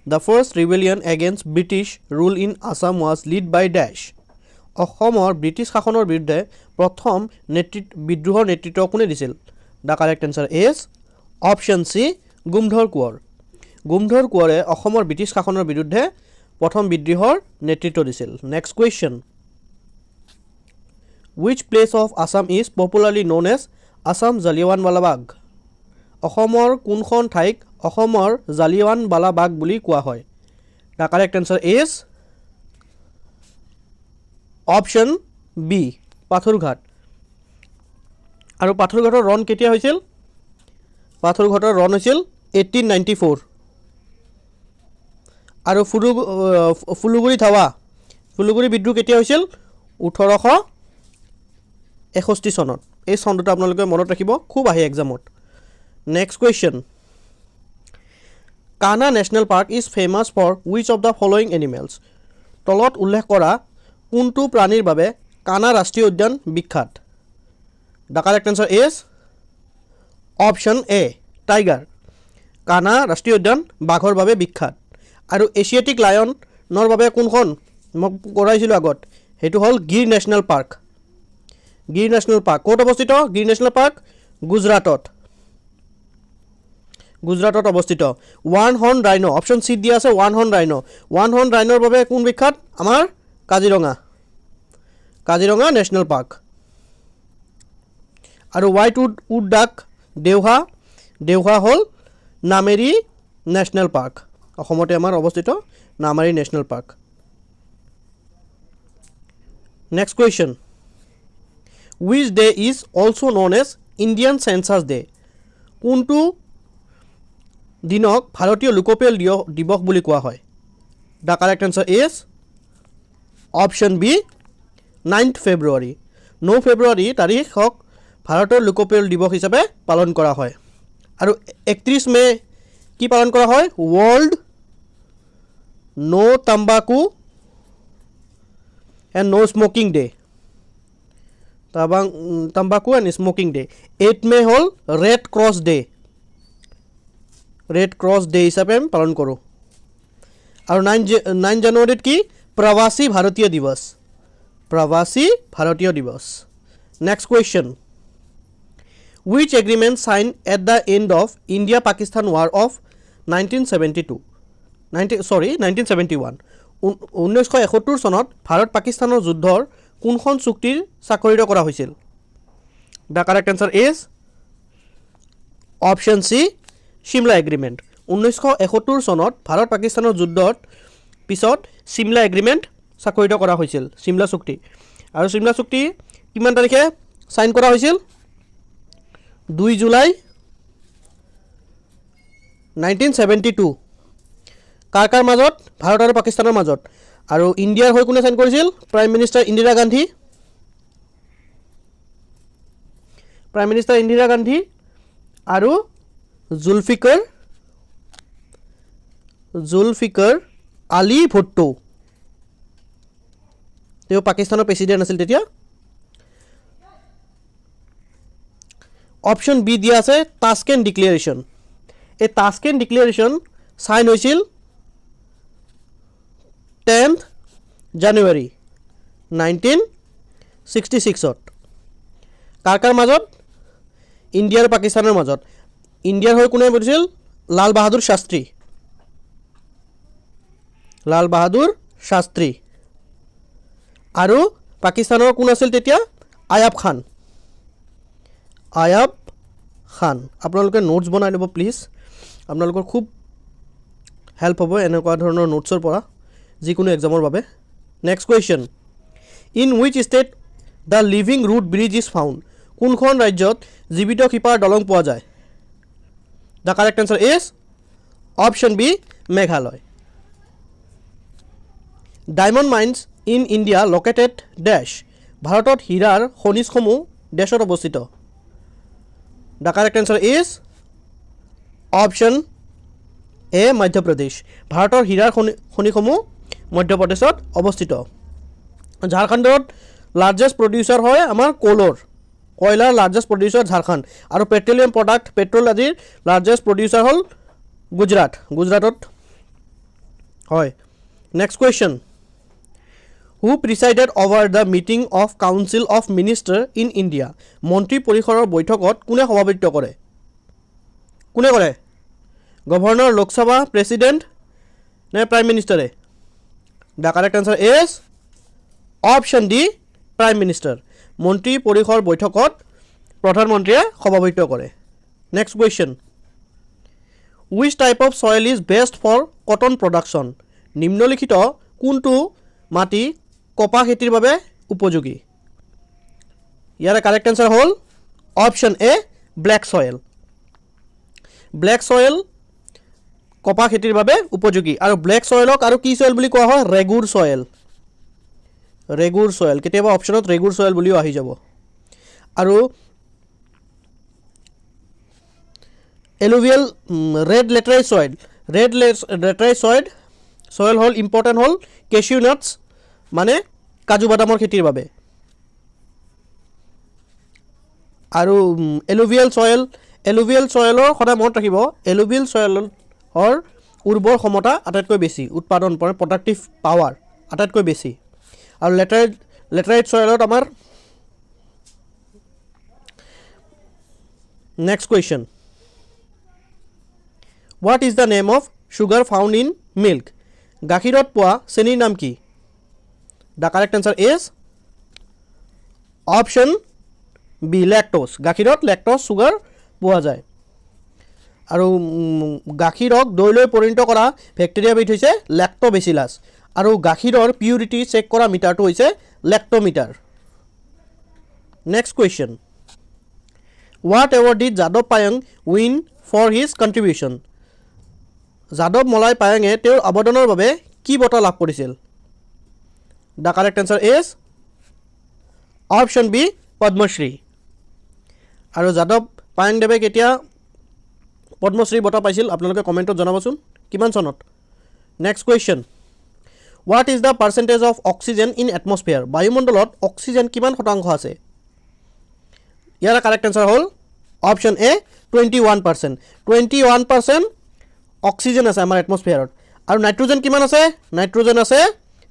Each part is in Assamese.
The first rebellion against British rule in Assam was led by dash. অসমৰ ব্ৰিটিছ শাসনৰ বিৰুদ্ধে প্ৰথম বিদ্ৰোহৰ নেতৃত্ব কোনে দিছিল? The correct answer is option C, গুমধৰ Konwar. গুমধৰ কোঁৱৰে অসমৰ ব্ৰিটিছ শাসনৰ বিৰুদ্ধে প্ৰথম বিদ্ৰোহৰ নেতৃত্ব দিছিল. Next question. Which place of Assam is popularly known as Assam Jalianwala Bagh? অসমৰ কোনখন ঠাইক অসমৰ জালিয়ানৱালা বাগ বুলি কোৱা হয়? The correct answer is option B, পাথৰঘাট. আৰু পাথৰঘাটৰ ৰণ কেতিয়া হৈছিল? পাথৰঘাটৰ ৰণ হৈছিল 1894. আৰু ফুলুগুৰি ধাৱা ফুলুগুৰি বিদ্ৰোহ কেতিয়া হৈছিল? 1861 চনত. এই চনটো আপোনালোকে মনত ৰাখিব, খুব আহে এক্সামত. Next question. Kanha National Park is famous for which of the following animals? তলত উল্লেখ কৰা কোনটো প্ৰাণীৰ বাবে কানা ৰাষ্ট্ৰীয় উদ্যান বিখ্যাত? The correct answer is option A, tiger. কানা ৰাষ্ট্ৰীয় উদ্যান বাঘৰ বাবে বিখ্যাত. আৰু এছিয়াটিক লায়নৰ বাবে কোনখন মই কৰাইছিলোঁ আগত, সেইটো হ'ল Gir national park. Gir national park ক'ত অৱস্থিত? গিৰ নেশ্যনেল পাৰ্ক গুজৰাটত. গুজৰাটত অৱস্থিত. One horn rhino, option C দিয়া আছে one horn rhino. One horn ৰাইনোৰ বাবে কোন বিখ্যাত? আমাৰ কাজিৰঙা. Kaziranga national park. আৰু হোৱাইট উড ডাক দেওহা. দেওহা হ'ল নামেৰি নেশ্যনেল পাৰ্ক. অসমতে আমাৰ অৱস্থিত Nameri national park. Next question. Which day is also known as Indian Census Day? কোনটো দিনক ভাৰতীয় লোকপিয়ল দিৱস বুলি কোৱা হয়? The correct answer is option B, 9th February. 9 ফেব্ৰুৱাৰী তাৰিখক ভাৰতৰ লোকপিয়ল দিৱস হিচাপে পালন কৰা হয়. আৰু 31 মে কি পালন কৰা হয়? ৱৰ্ল্ড নো তাম্বাকু এণ্ড নো স্মকিং ডে. তাম্বাকু এণ্ড স্মকিং ডে. 8 মে হ'ল red cross day. Red cross day হিচাপে আমি পালন কৰোঁ. আৰু 9 জানুৱাৰীত কি? প্ৰৱাসী ভাৰতীয় দিৱস. প্ৰৱাসী ভাৰতীয় দিৱস. Next question. Which agreement signed at the end of India-Pakistan War of 1971? 1971 চনত ভাৰত পাকিস্তানৰ যুদ্ধৰ কোনখন চুক্তিৰ স্বাক্ষৰিত কৰা হৈছিল? The correct answer is option C, Shimla Agreement. 1971 চনত ভাৰত পাকিস্তানৰ যুদ্ধৰ পিছত চিমলা এগ্ৰিমেণ্ট স্বাক্ষৰিত কৰা হৈছিল, চিমলা চুক্তি. আৰু চিমলা চুক্তি কিমান তাৰিখে সাইন কৰা হৈছিল? 2 জুলাই 1972. কাৰ কাৰ মাজত? ভাৰত আৰু পাকিস্তানৰ মাজত. আৰু ইণ্ডিয়াৰ হৈ কোনে সাইন কৰিছিল? Prime minister Indira Gandhi. Prime minister Indira Gandhi আৰু জুলফিকাৰ আলী ভুট্টো. তেওঁ পাকিস্তানৰ প্ৰেছিডেণ্ট আছিল তেতিয়া. অপশ্যন বি দিয়া আছে তাস্কেণ্ট ডিক্লেৰেশ্যন. এই তাস্কেণ্ট ডিক্লেৰেশ্যন সাইন হৈছিল 10th জানুৱাৰী 1966ত. কাৰ কাৰ মাজত? ইণ্ডিয়া আৰু পাকিস্তানৰ মাজত. ইণ্ডিয়াৰ হৈ কোনে বুজিছিল? লাল বাহাদুৰ শাস্ত্ৰী. লাল বাহাদুৰ শাস্ত্ৰী. আৰু পাকিস্তানৰ কোন আছিল তেতিয়া? আয়াব খান. আয়াব খান. আপোনালোকে নোটছ বনাই ল'ব প্লিজ, আপোনালোকৰ খুব হেল্প হ'ব এনেকুৱা ধৰণৰ নোটছৰ পৰা যিকোনো এক্সামৰ বাবে. Next question. In which state the living root bridge is found? কোনখন ৰাজ্যত জীৱিত শিপাৰ দলং পোৱা যায়? The correct answer is option B, Meghalaya. Diamond mines in India located ডেছ? ভাৰতত হীৰাৰ খনিজসমূহ ডেছত অৱস্থিত? The correct answer is option A, Madhya Pradesh. ভাৰতৰ হীৰাৰ খনিসমূহ মধ্যপ্ৰদেশত অৱস্থিত. ঝাৰখণ্ডত লাৰ্জেষ্ট প্ৰডিউচাৰ হয় আমাৰ কয়লাৰ লাৰ্জেষ্ট প্ৰডিউচাৰ ঝাৰখণ্ড. আৰু পেট্ৰলিয়াম প্ৰডাক্ট পেট্ৰল আদিৰ লাৰ্জেষ্ট প্ৰডিউচাৰ হ'ল গুজৰাটত. হয় next question who presided over the meeting of council of minister in India মন্ত্ৰী পৰিষদৰ বৈঠকত কোনে সভাপতিত্ব কৰে কোনে কৰে গভৰ্ণৰ লোকসভা প্ৰেছিডেণ্ট নে প্ৰাইম মিনিষ্টাৰে the correct answer is option D prime minister মন্ত্ৰী পৰিষদৰ বৈঠকত প্ৰধানমন্ত্ৰীয়ে সভাপতিত্ব কৰে next question which type of soil is best for cotton production নিম্নলিখিত কোনটো মাটি কপাহ খেতিৰ বাবে উপযোগী ইয়াৰ কাৰেক্ট আনসাৰ হ'ল অপশ্যন এ ব্ল্যাক সয়েল কপাহ খেতিৰ বাবে উপযোগী আৰু ব্ল্যাক সয়েলক আৰু কি সয়েল বুলি কোৱা হয় ৰেগুৰ সয়েল কেতিয়াবা অপশ্যনত ৰেগুৰ সয়েল বুলিও আহি যাব আৰু এলুভিয়াল ৰেড লেটাৰাইজ সয়েল হ'ল ইম্পৰ্টেণ্ট হ'ল কেশিউ নাটছ মানে কাজু বাদামৰ খেতিৰ বাবে আৰু এলুভিয়াল সয়েলৰ সদায় মনত ৰাখিব এলুভিয়াল সয়েলৰ উৰ্বৰ ক্ষমতা আটাইতকৈ বেছি উৎপাদন প্ৰডাক্টিভ পাৱাৰ আটাইতকৈ বেছি আৰু লেটাৰাইজ সয়েলত আমাৰ next question What is the name of sugar found in milk? গাখীৰত পোৱা চেনিৰ নাম কি? The correct answer is option B lactose. গাখীৰত lactose sugar পোৱা যায় আৰু গাখীৰক দৈলৈ পৰিণত কৰা বেক্টেৰিয়াবিধ হৈছে লেক্টোবেচিলাছ আৰু গাখীৰৰ পিউৰিটি চেক কৰা মিটাৰটো হৈছে lactometer next question What award did Jadov Payeng win for his contribution? যাদৱ মলাই পায়াঙে তেওঁৰ অৱদানৰ বাবে কি বঁটা লাভ কৰিছিল the correct answer is option B Padma Shri আৰু যাদৱ পায়াংদেৱে কেতিয়া পদ্মশ্ৰী বঁটা পাইছিল আপোনালোকে কমেণ্টত জনাবচোন কিমান চনত next question what is the percentage of oxygen in atmosphere বায়ুমণ্ডলত অক্সিজেন কিমান শতাংশ আছে ইয়াৰ কাৰেক্ট আনসাৰ হ'ল অপশ্যন এ 21% অক্সিজেন আছে আমাৰ এটমস্ফিয়াৰত আৰু নাইট্ৰজেন কিমান আছে নাইট্ৰজেন আছে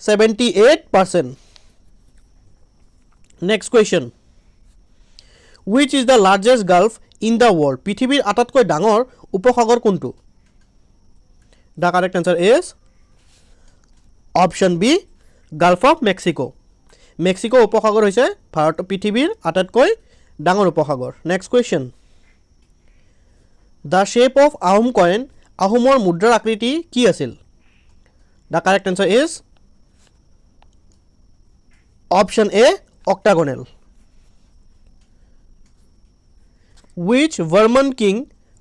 78% next question which is the largest gulf in the world পৃথিৱীৰ আটাইতকৈ ডাঙৰ উপসাগৰ কোনটো the correct answer is option b gulf of mexico Mexico উপসাগৰ হৈছে পৃথিৱীৰ আটাইতকৈ ডাঙৰ উপসাগৰ next question the shape of Ahom coin আহোমৰ মুদ্ৰাৰ আকৃতি কি আছিল the correct answer is option a octagonal which Burman king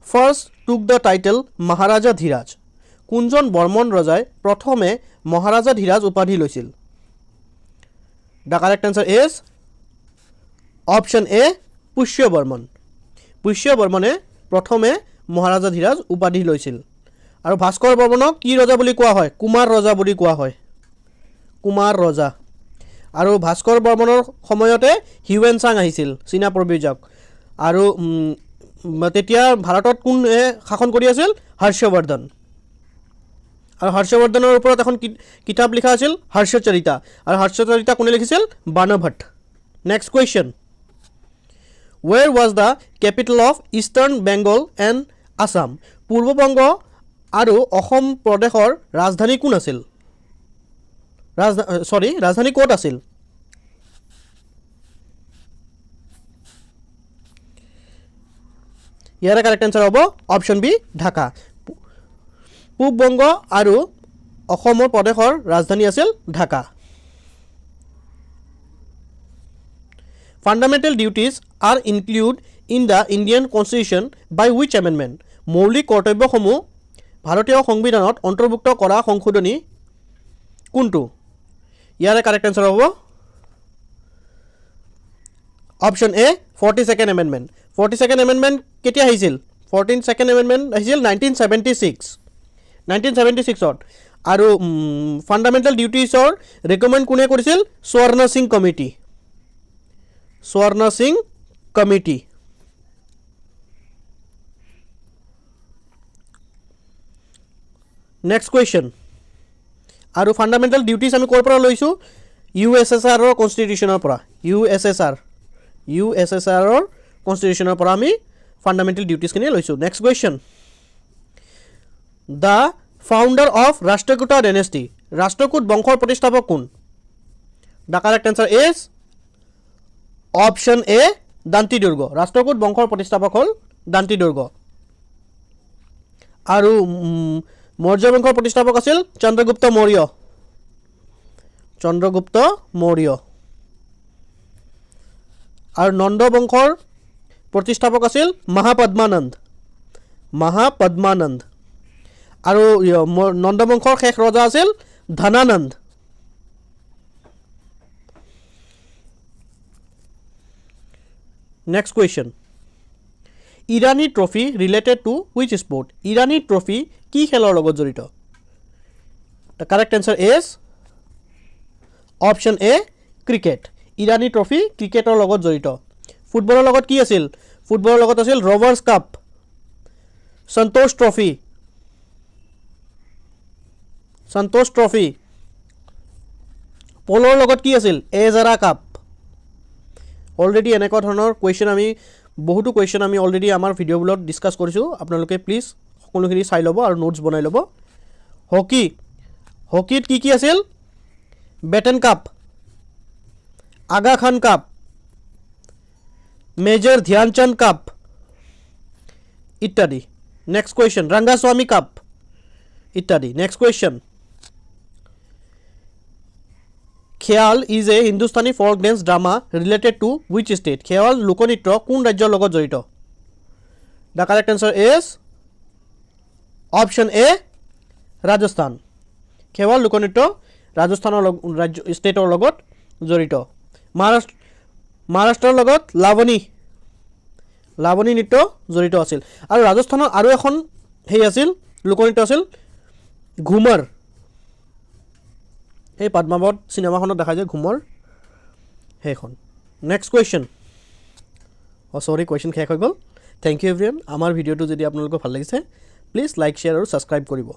first took the title Maharaja Dhiraj কোনজন বৰ্মন ৰজাই প্ৰথমে মহাৰাজা ধীৰাজ উপাধি লৈছিল the correct answer is option a Pushya বৰ্মনে প্ৰথমে মহাৰাজা ধীৰাজ উপাধি লৈছিল আৰু ভাস্কৰ বৰ্মনক কি ৰজা বুলি কোৱা হয় কুমাৰ ৰজা আৰু ভাস্কৰ বৰ্মনৰ সময়তে হিউৱেন চাং আহিছিল চীনা প্ৰব্ৰজক আৰু তেতিয়া ভাৰতত কোন শাসন কৰি আছিল হৰ্ষবৰ্ধন আৰু হৰ্ষবৰ্ধনৰ ওপৰত এখন কিতাপ লিখা আছিল হৰ্ষচৰিতা আৰু হৰ্ষচৰিতা কোনে লিখিছিল Banabhatta next question where was the capital of Eastern Bengal and Assam Purbabanga আৰু অসম প্ৰদেশৰ ৰাজধানী কোন আছিল ৰাজধানী ক'ত আছিল ইয়াৰ কাৰেক্ট আনসাৰ হ'ব অপশ্যন বি ঢাকা পূৰ্ববংগ আৰু অসমৰ প্ৰদেশৰ ৰাজধানী আছিল Dhaka Fundamental duties are included in the Indian Constitution by which amendment? মৌলিক কৰ্তব্যসমূহ ভাৰতীয় সংবিধানত অন্তৰ্ভুক্ত কৰা সংশোধনী কোনটো ইয়াৰ কাৰেক্ট আনসাৰ হ'ব option A 42nd amendment 42nd amendment কেতিয়া আহিছিল 42nd amendment আহিছিল 1976ত আৰু ফাণ্ডামেণ্টেল ডিউটিছৰ ৰেকমেণ্ড কোনে কৰিছিল স্বৰ্ণ সিং কমিটি নেক্সট কুৱেশ্যন আৰু ফাণ্ডামেণ্টেল ডিউটিজ আমি ক'ৰ পৰা লৈছোঁ USSRৰ কনষ্টিটিউশ্যনৰ পৰা USSRৰ কনষ্টিটিউশ্যনৰ পৰা আমি ফাণ্ডামেণ্টেল ডিউটিজখিনি লৈছোঁ next question the founder of Rashtrakuta dynasty Rashtrakuta বংশৰ প্ৰতিষ্ঠাপক কোন the correct answer is option A Dantidurga Rashtrakuta বংশৰ প্ৰতিষ্ঠাপক হ'ল দান্তি দুৰ্গ আৰু মৌৰ্য বংশৰ প্ৰতিষ্ঠাপক আছিল চন্দ্ৰগুপ্ত মৌৰ্য আৰু নন্দ বংশৰ প্ৰতিষ্ঠাপক আছিল মহাপদ্মানন্দ আৰু নন্দ বংশৰ শেষ ৰজা আছিল Dhanananda next question Irani trophy related to which sport Irani trophy কি খেলৰ লগত জড়িত the correct answer is option A cricket Irani trophy ক্ৰিকেটৰ লগত জড়িত ফুটবলৰ লগত কি আছিল ফুটবলৰ লগত আছিল ৰভাৰ্ছ কাপ সন্তোষ ট্ৰফি পলৰ লগত কি আছিল এজাৰা কাপ অলৰেডি এনেকুৱা ধৰণৰ কুৱেশ্যন আমি বহুতো কুৱেশ্যন আমি অলৰেডি আমাৰ ভিডিঅ'বোৰত ডিছকাছ কৰিছোঁ আপোনালোকে প্লিজ সকলোখিনি চাই ল'ব আৰু নোটছ বনাই ল'ব হকীত কি আছিল বেটেন cup Aga Khan cup major Dhyan Chand cup ইত্যাদি নেক্সট কুৱেশ্যন ৰংগাস্বামী কাপ ইত্যাদি next question Khyal is a Hindustani folk dance drama related to which state? Khyal লোকনৃত্য কোন ৰাজ্যৰ লগত জড়িত? The correct answer is option A Rajasthan. Khyal লোকনৃত্য ৰাজস্থানৰ ষ্টেটৰ লগত জড়িত মহাৰাষ্ট্ৰৰ লগত লাৱনী নৃত্য জড়িত আছিল আৰু ৰাজস্থানৰ আৰু এখন আছিল লোকনৃত্য আছিল ঘুমৰ এই পদ্মাৱত চিনেমাখনত দেখা যায় ঘুমৰ সেইখন নেক্সট কুৱেশ্যন সৰি কুৱেশ্যন শেষ হৈ গ'ল থেংক ইউ এভৰিৱান আমাৰ ভিডিঅ'টো যদি আপোনালোকৰ ভাল লাগিছে প্লিজ লাইক শ্বেয়াৰ আৰু ছাবস্ক্ৰাইব কৰিব